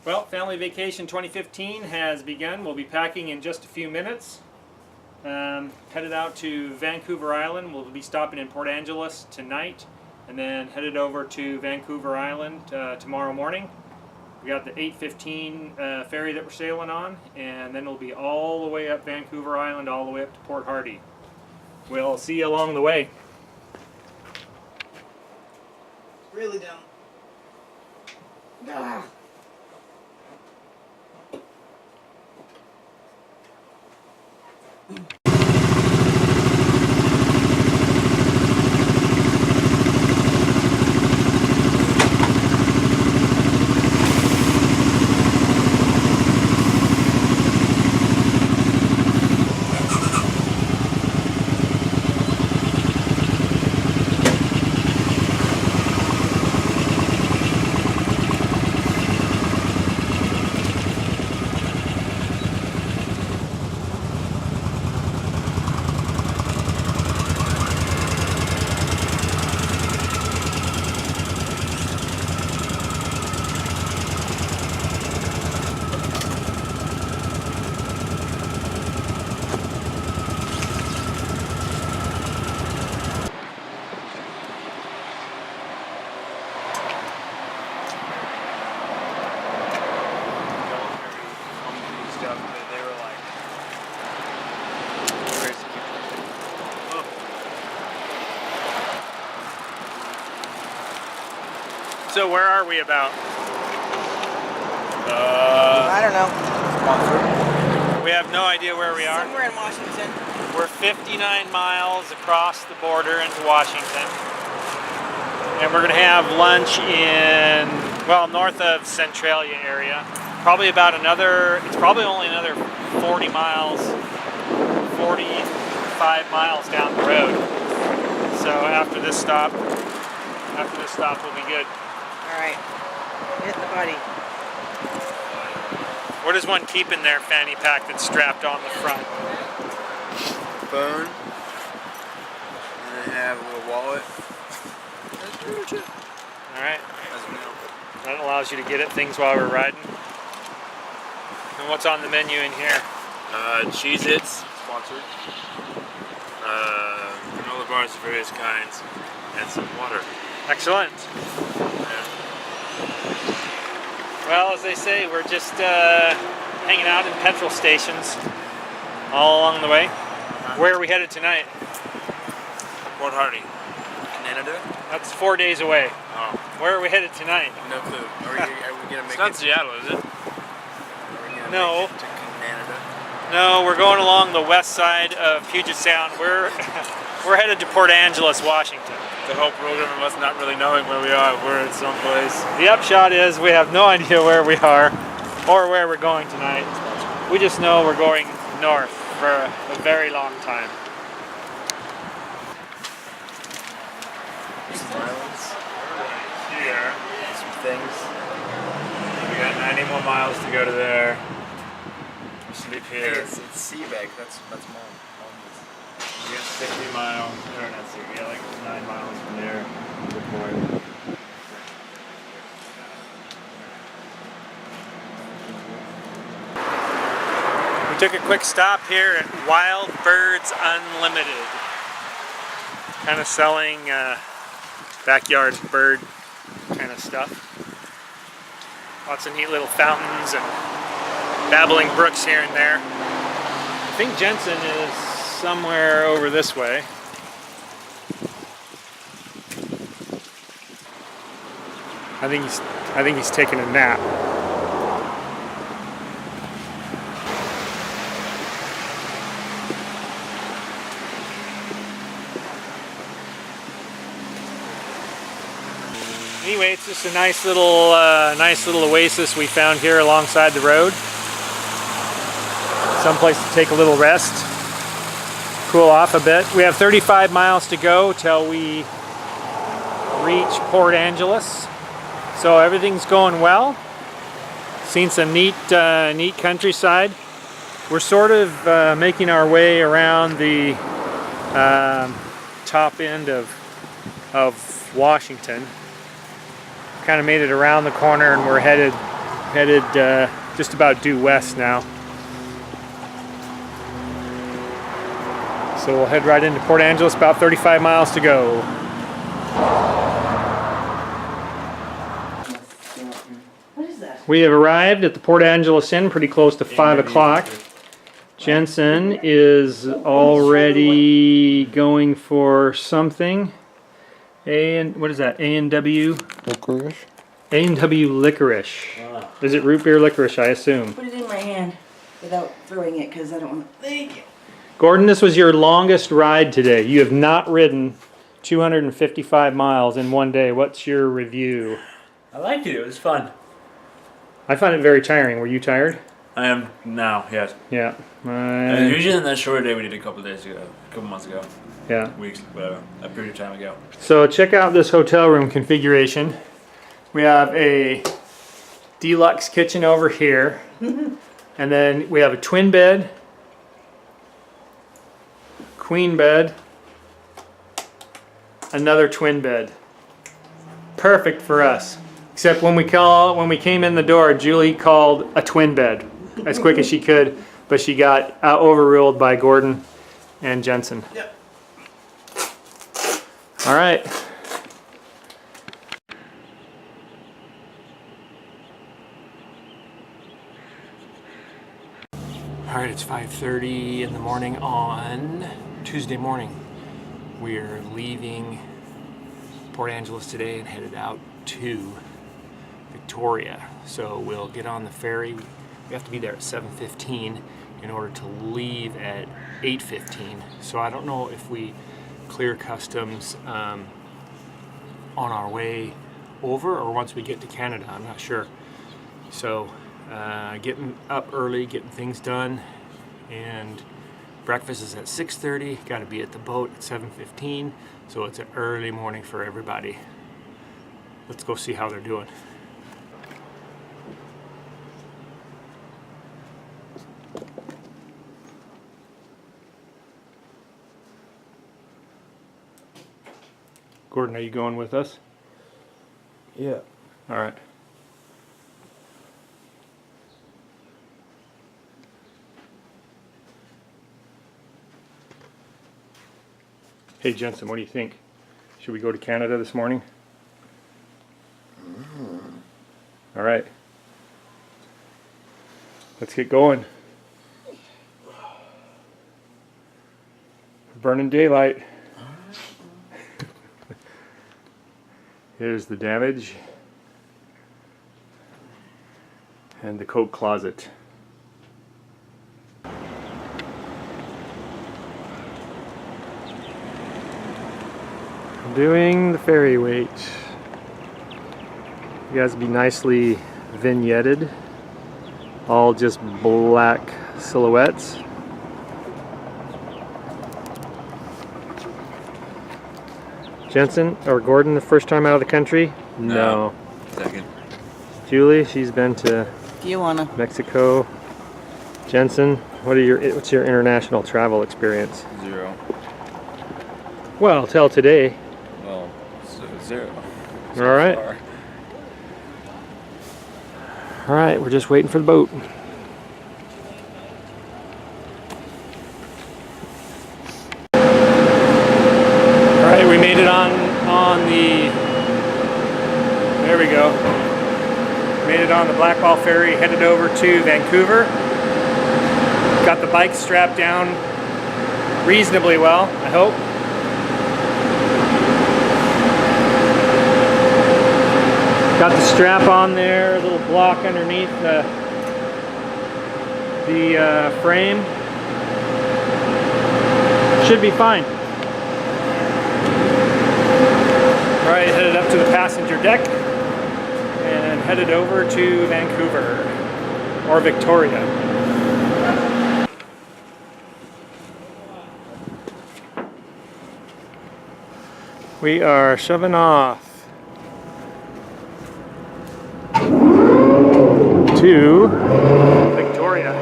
Well, Family Vacation 2015 has begun. We'll be packing in just a few minutes. Headed out to Vancouver Island. We'll be stopping in Port Angeles tonight and then headed over to Vancouver Island tomorrow morning. We got the 8:15 ferry that we're sailing on, and then we'll be all the way up Vancouver Island, all the way up to Port Hardy. We'll see you along the way. Really dumb. Ah. So where are we about? I don't know. We have no idea where we are. Somewhere in Washington. We're 59 miles across the border into Washington. And we're going to have lunch in, well, north of Centralia area. Probably about another, it's probably only another 40 miles, 45 miles down the road. So after this stop we'll be good. Alright. Hit the buddy. What does one keep in their fanny pack that's strapped on the front? Phone. And I have a little wallet. That's pretty much it. Alright. That's milk. That allows you to get at things while we're riding. And what's on the menu in here? Cheez-Its, sponsored. Granola bars of various kinds. And some water. Excellent. Yeah. Well, as they say, we're just hanging out in petrol stations all along the way. Where are we headed tonight? Port Hardy. Canada? That's 4 days away. Oh. Where are we headed tonight? No clue. Are we gonna make it? It's not Seattle, is it? Are we gonna No. make it to Canada? No, we're going along the west side of Puget Sound. We're headed to Port Angeles, Washington. The whole program of us not really knowing where we are. We're in some place. The upshot is we have no idea where we are or where we're going tonight. We just know we're going north for a very long time. Some islands. Here. Some things. We got 90 more miles to go to there. We'll sleep here. It's Seabag. That's mom. We got 60 miles, or not 60, yeah, like 9 miles from there. Good point. We took a quick stop here at Wild Birds Unlimited. Kind of selling backyard bird kind of stuff. Lots of neat little fountains and babbling brooks here and there. I think Jensen is somewhere over this way. I think he's taking a nap. Anyway, it's just a nice little oasis we found here alongside the road. Someplace to take a little rest, cool off a bit. We have 35 miles to go till we reach Port Angeles. So everything's going well. Seen some neat countryside. We're sort of making our way around the top end of Washington. Kind of made it around the corner and we're headed headed just about due west now. So we'll head right into Port Angeles, about 35 miles to go. What is that? We have arrived at the Port Angeles Inn pretty close to 5 o'clock. Jensen is already going for something. What is that? A&W? Licorice. A&W licorice. Is it root beer licorice, I assume? Put it in my hand without throwing it because I don't want to. Thank you. Gordon, this was your longest ride today. You have not ridden 255 miles in one day. What's your review? I liked it. It was fun. I found it very tiring. Were you tired? I am now, yes. Yeah. Usually in that short day we did a couple days ago, a couple months ago, Yeah. weeks, whatever, a period of time ago. So check out this hotel room configuration. We have a deluxe kitchen over here. And then we have a twin bed, queen bed, another twin bed. Perfect for us. Except when we came in the door, Julie called a twin bed as quick as she could, but she got overruled by Gordon and Jensen. Yep. All right. All right, it's 5:30 in the morning on Tuesday morning. We're leaving Port Angeles today and headed out to Victoria. So we'll get on the ferry. We have to be there at 7:15 in order to leave at 8:15. So I don't know if we clear customs on our way over or once we get to Canada. I'm not sure. So getting up early, getting things done, and breakfast is at 6:30. Got to be at the boat at 7:15. So it's an early morning for everybody. Let's go see how they're doing. Gordon, are you going with us? Yeah. All right. Hey Jensen, what do you think? Should we go to Canada this morning? All right. Let's get going. Burning daylight. Here's the damage and the coat closet. Doing the ferry wait. You guys be nicely vignetted. All just black silhouettes. Jensen or Gordon, the first time out of the country? No. Second. Julie, she's been to Do you wanna? Mexico. Jensen, what's your international travel experience? 0. Well, till today. Well, so 0. All right. All right, we're just waiting for the boat. All right, we made it on the. There we go. Made it on the Blackball ferry, headed over to Vancouver. Got the bike strapped down reasonably well, I hope. Got the strap on there, a little block underneath the frame. Should be fine. All right, headed up to the passenger deck and headed over to Vancouver or Victoria. We are shoving off to Victoria.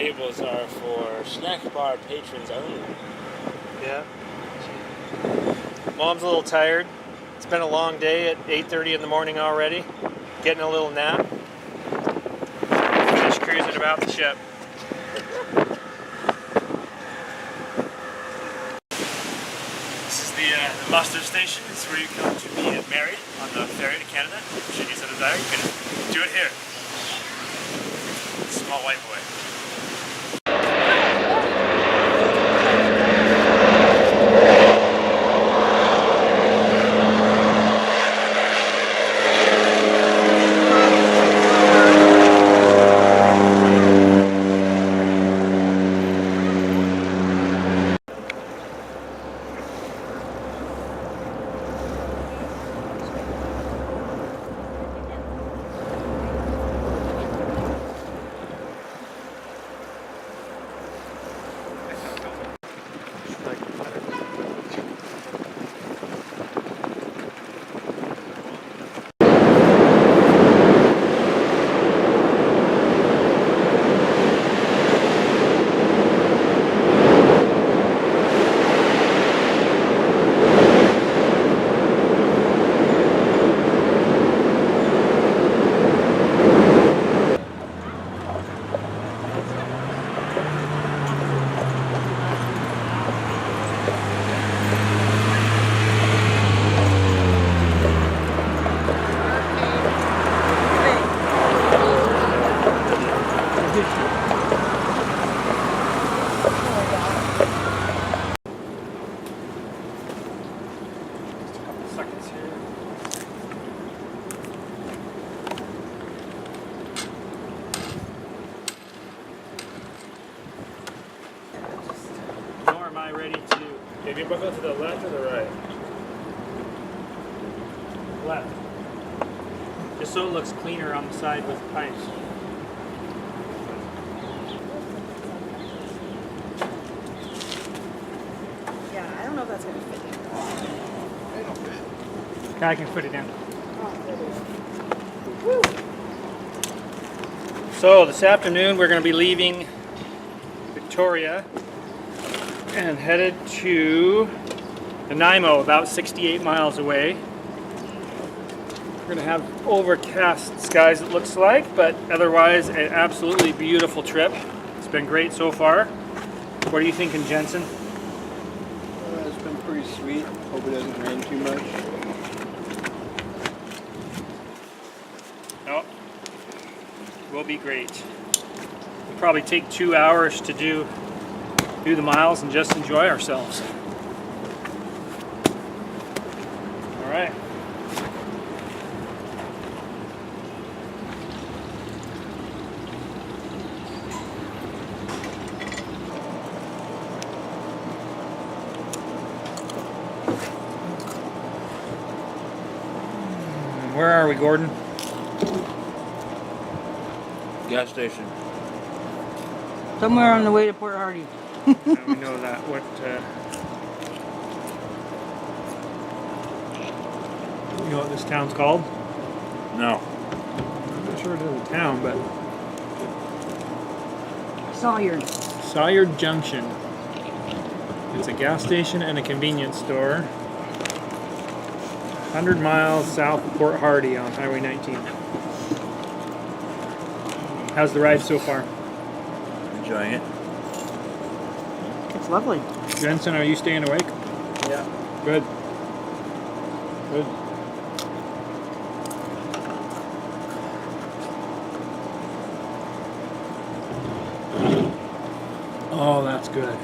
tables are for snack bar patrons only. Yeah. Mom's a little tired. It's been a long day at 8:30 in the morning already. Getting a little nap. Just cruising about the ship. This is the muster station. It's where you come to be married on the ferry to Canada. Should you so desire, you can do it here. Small white boy. Ready to. Have you both go to the left or the right? Left. Just so it looks cleaner on the side with pipes. Yeah, I don't know if that's gonna fit in. I can put it down. Woo. So this afternoon we're going to be leaving Victoria and headed to Nanaimo, about 68 miles away. We're going to have overcast skies, it looks like, but otherwise an absolutely beautiful trip. It's been great so far. What are you thinking, Jensen? It's been pretty sweet. Hope it doesn't rain too much. No, will be great. It'll probably take 2 hours to do the miles and just enjoy ourselves. All right. Where are we, Gordon? Gas station. Somewhere on the way to Port Hardy. Yeah, we know that. What? You know what this town's called? No. I'm not sure it is a town, but Sawyer. Sawyer Junction. It's a gas station and a convenience store. 100 miles south of Port Hardy on Highway 19. How's the ride so far? Enjoying it. It's lovely. Jensen, are you staying awake? Yeah. Good. Good. Oh, that's good.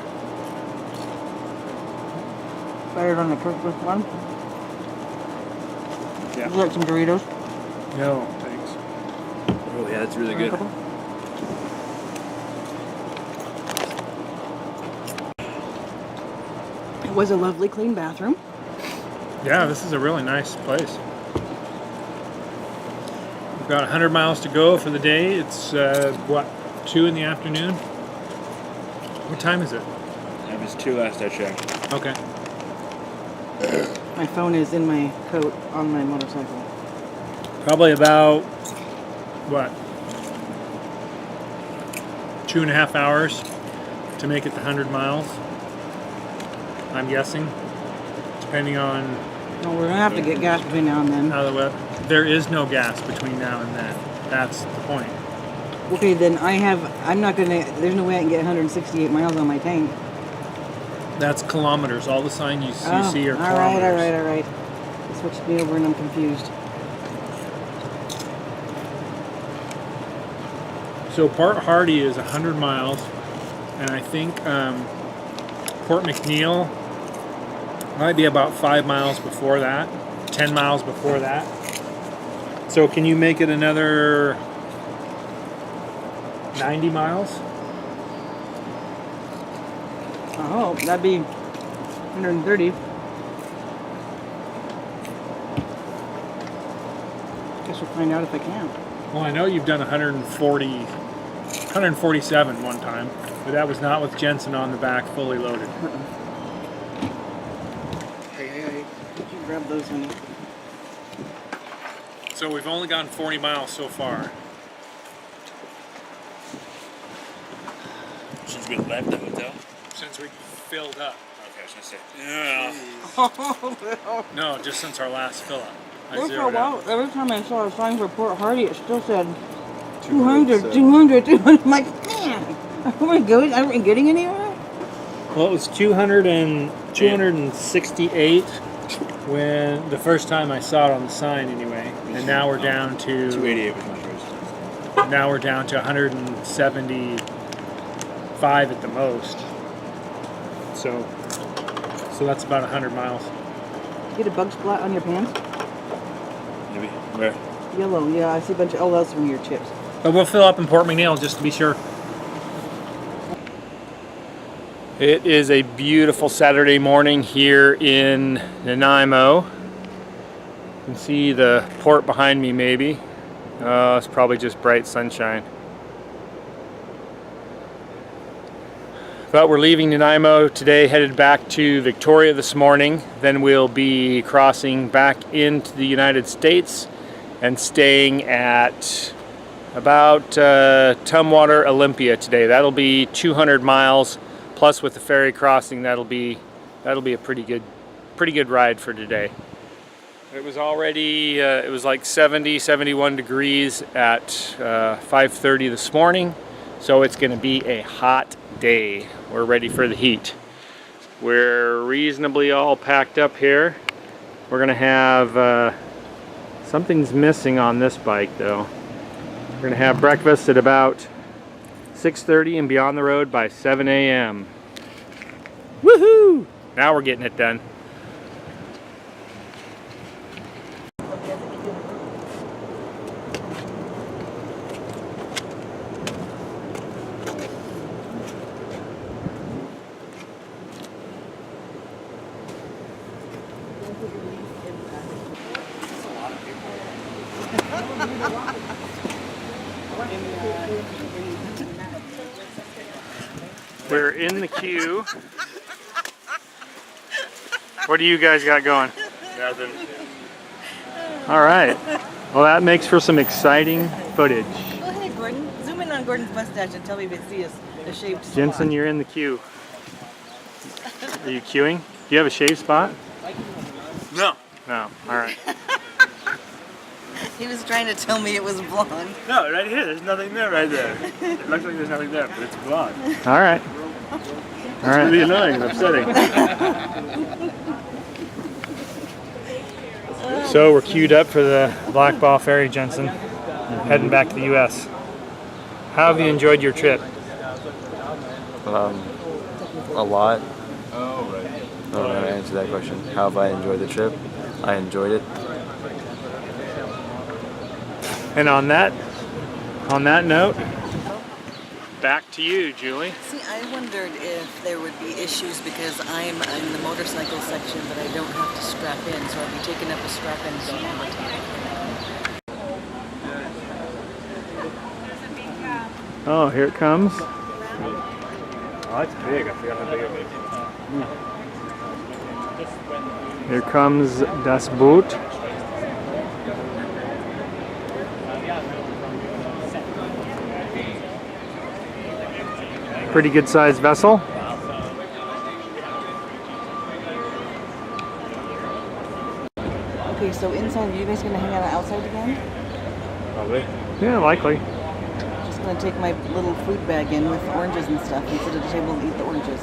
Better than the Kirkwood one. Yeah. Would you like some Doritos? No, thanks. Oh yeah, that's really A good. couple? It was a lovely clean bathroom. Yeah, this is a really nice place. We've got 100 miles to go for the day. It's, what, 2 in the afternoon? What time is it? It was 2 last I checked. Okay. My phone is in my coat on my motorcycle. Probably about, what, 2.5 hours to make it the 100 miles. I'm guessing, depending on Well, we're gonna have to get gas between now and then. how the weather. There is no gas between now and then. That's the point. Okay, then I'm not gonna, there's no way I can get 168 miles on my tank. That's kilometers. All the signs you see are all kilometers. right. They switched me over and I'm confused. So Port Hardy is 100 miles, and I think Port McNeil might be about 5 miles before that, 10 miles before that. So can you make it another 90 miles? Oh, that'd be 130. Guess we'll find out if I can. Well, I know you've done 147 one time, but that was not with Jensen on the back, fully loaded. Hey. Did you grab those one? So we've only gone 40 miles so far. Since we left the hotel. Since we filled up. Okay, I was gonna say. Yeah. No, just since our last fill up. There for a while, every time I saw a sign for Port Hardy, it still said 200. I'm like, man, are we getting anywhere? Well, it was 268 when the first time I saw it on the sign anyway. And now we're down to 288 was my first. now we're down to 175 at the most. So that's about 100 miles. Get a bug splat on your pants? Maybe. Where? Yellow, yeah, I see a bunch of, oh, that's from your chips. But we'll fill up in Port McNeil just to be sure. It is a beautiful Saturday morning here in Nanaimo. You can see the port behind me maybe. It's probably just bright sunshine. But we're leaving Nanaimo today, headed back to Victoria this morning. Then we'll be crossing back into the United States and staying at about Tumwater, Olympia today. That'll be 200 miles plus with the ferry crossing. That'll be a pretty good ride for today. It was already it was like 71 degrees at 5:30 this morning, so it's going to be a hot day. We're ready for the heat. We're reasonably all packed up here. We're going to have something's missing on this bike though. We're going to have breakfast at about 6:30 and be on the road by 7 a.m. Woohoo! Now we're getting it done. We're in the queue. What do you guys got going? Nothing. All right. Well, that makes for some exciting footage. Go ahead, Gordon. Zoom in on Gordon's mustache and tell me if it sees a shaved spot. Jensen, you're in the queue. Are you queuing? Do you have a shave spot? No. No. All right. He was trying to tell me it was blonde. No, right here. There's nothing there right there. It looks like there's nothing there, but it's blonde. All right. All right. Really annoying and upsetting. So we're queued up for the Black Ball Ferry, Jensen. Heading back to the U.S. How have you enjoyed your trip? A lot. I don't know how to answer that question. How have I enjoyed the trip? I enjoyed it. And on that note, back to you, Julie. See, I wondered if there would be issues because I'm in the motorcycle section, but I don't have to strap in, so I'll be taking up a strap in zone all the time. Oh, here it comes. Oh, that's big. I forgot how big it was. Here comes das Boot. Pretty good sized vessel. Okay, so inside, are you guys gonna hang out outside again? Probably. Yeah, likely. Just gonna take my little food bag in with oranges and stuff and sit at the table and eat the oranges.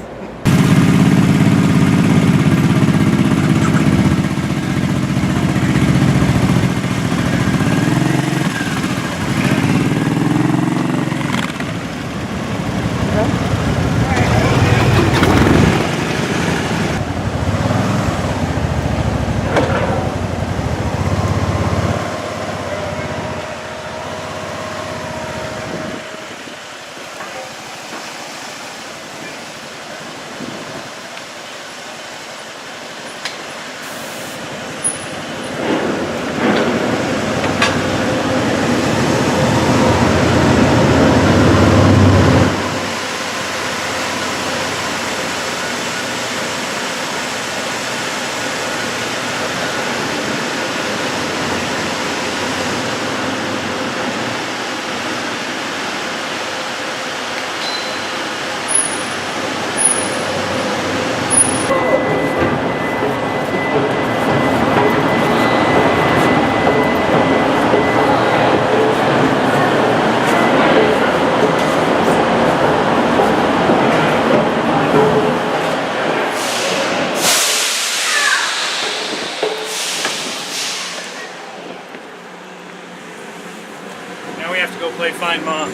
Now we have to go play Find Mom.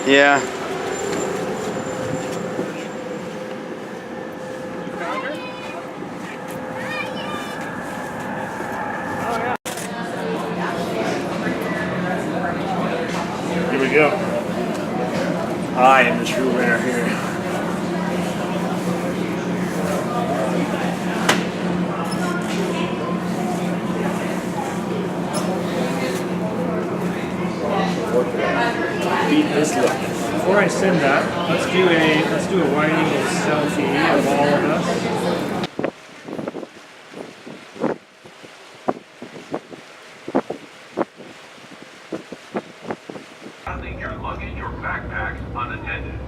Yeah. Here we go. I am the true winner here. Beat this look. Before I send that, let's do a wide angle selfie of all of us. Leave your luggage or backpacks unattended.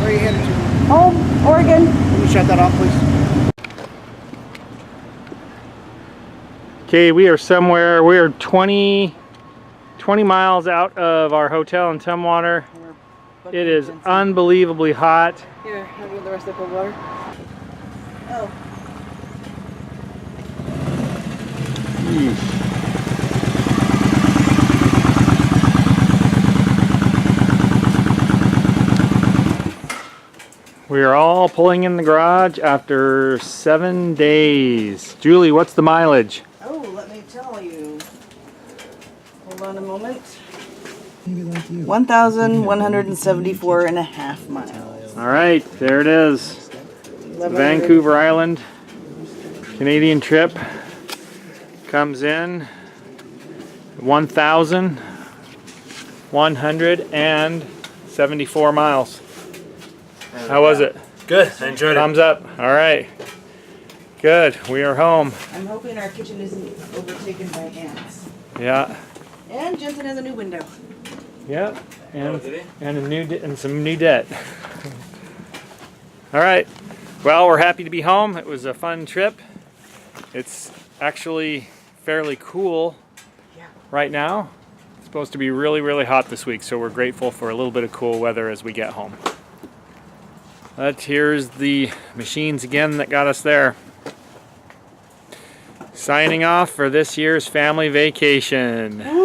Where are you headed to? Home, Oregon. Can you shut that off, please? Okay, we are 20 miles out of our hotel in Tumwater. It is unbelievably hot. Here, have you the rest of the cold water? Oh. We are all pulling in the garage after 7 days. Julie, what's the mileage? Oh, let me tell you. Hold on a moment. 1,174 and a half miles. All right, there it is. Vancouver Island Canadian trip comes in 1,174 miles. How was it? Good. I enjoyed it. Thumbs up. All right. Good. We are home. I'm hoping our kitchen isn't overtaken by ants. Yeah. And Jensen has a new window. Yeah. And did he? and some new debt. All right. Well, we're happy to be home. It was a fun trip. It's actually fairly cool right now. It's supposed to be really, really hot this week, so we're grateful for a little bit of cool weather as we get home. But here's the machines again that got us there. Signing off for this year's family vacation.